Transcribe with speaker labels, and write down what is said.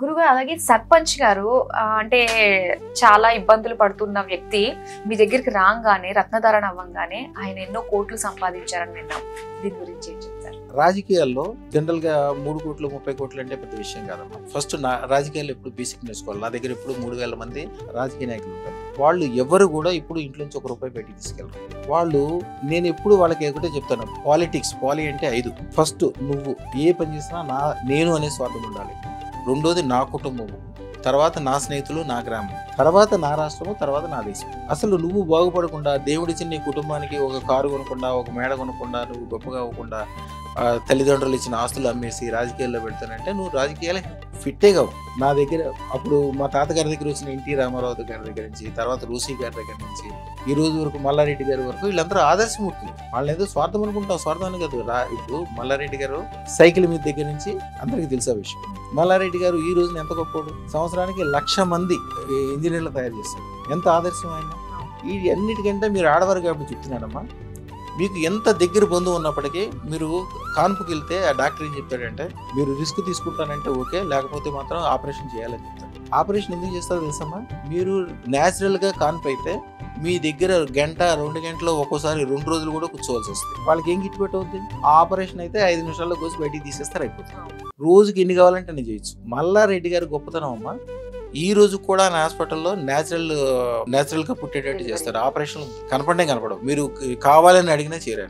Speaker 1: గురుగారు అలాగే సర్పంచ్ గారు అంటే చాలా ఇబ్బందులు పడుతున్న వ్యక్తి మీ దగ్గరికి రాగానే రత్నధారణ అవ్వంగానే ఆయన ఎన్నో కోట్లు సంపాదించారని విన్నాం. దీని గురించి ఏం చెప్తారు?
Speaker 2: రాజకీయాల్లో జనరల్ గా 3 కోట్లు 30 కోట్లు అంటే పెద్ద విషయం కాదమ్మా. ఫస్ట్ నా రాజకీయాల్లో ఎప్పుడు బేసిక్ నేర్చుకోవాలి. నా దగ్గర ఇప్పుడు 3000 మంది రాజకీయ నాయకులు ఉంటారు. వాళ్ళు ఎవరు కూడా ఇప్పుడు ఇంట్లో నుంచి ₹1 పెట్టి తీసుకెళ్ళరు. వాళ్ళు నేను ఎప్పుడు వాళ్ళకి ఒకటే చెప్తాను, పాలిటిక్స్ అంటే 5. ఫస్ట్ నువ్వు ఏ పని చేసినా నేను అనే స్వార్థం ఉండాలి. రెండోది నా కుటుంబము, తర్వాత నా స్నేహితులు, నా గ్రామం, తర్వాత నా రాష్ట్రము, తర్వాత నా దేశం. అసలు నువ్వు బాగుపడకుండా దేవుడిచ్చిన నీ కుటుంబానికి ఒక కారు కొనకుండా, ఒక మేడ కొనకుండా, నువ్వు గొప్పగా అవ్వకుండా తల్లిదండ్రులు ఇచ్చిన ఆస్తులు అమ్మేసి రాజకీయాల్లో పెడతానంటే నువ్వు రాజకీయాలు ఫిట్టే కావు. నా దగ్గర అప్పుడు మా తాతగారి దగ్గర వచ్చిన ఎన్టీ రామారావు గారి దగ్గర నుంచి, తర్వాత రూసీ గారి దగ్గర నుంచి ఈ రోజు వరకు మల్లారెడ్డి గారి వరకు వీళ్ళందరూ ఆదర్శమూర్తులు. వాళ్ళని ఏదో స్వార్థం అనుకుంటాం, స్వార్థాన్ని కాదు. ఇప్పుడు మల్లారెడ్డి గారు సైకిల్ మీద దగ్గర నుంచి అందరికీ తెలిసే విషయం. మల్లారెడ్డి గారు ఈ రోజున ఎంత గొప్పడు, సంవత్సరానికి 1,00,000 మంది ఇంజనీర్లు తయారు చేస్తారు. ఎంత ఆదర్శం ఆయన. ఈ అన్నిటికంటే మీరు ఆడవారు కాబట్టి చెప్తున్నాడమ్మా, మీకు ఎంత దగ్గర బంధువు ఉన్నప్పటికీ మీరు కాన్పుకి వెళ్తే ఆ డాక్టర్ ఏం చెప్తాడంటే, మీరు రిస్క్ తీసుకుంటానంటే ఓకే, లేకపోతే మాత్రం ఆపరేషన్ చేయాలని చెప్తాడు. ఆపరేషన్ ఎందుకు చేస్తారో తెలుసమ్మా, మీరు న్యాచురల్గా కాన్పు అయితే మీ దగ్గర 1 గంట 2 గంటలు, ఒక్కోసారి 2 రోజులు కూడా కూర్చోవాల్సి వస్తుంది. వాళ్ళకి ఏం గిట్టుబెట్టు అవుతుంది? ఆ ఆపరేషన్ అయితే 5 నిమిషాల్లో కోసి బయటికి తీసేస్తారు, అయిపోతుంది. రోజుకి ఎన్ని కావాలంటే నేను చేయొచ్చు. మల్లారెడ్డి గారి గొప్పతనం అమ్మా, ఈ రోజు కూడా నా హాస్పిటల్లో న్యాచురల్ గా పుట్టేటట్టు చేస్తారు. ఆపరేషన్ కనపడవు, మీరు కావాలని అడిగినా చేయరు.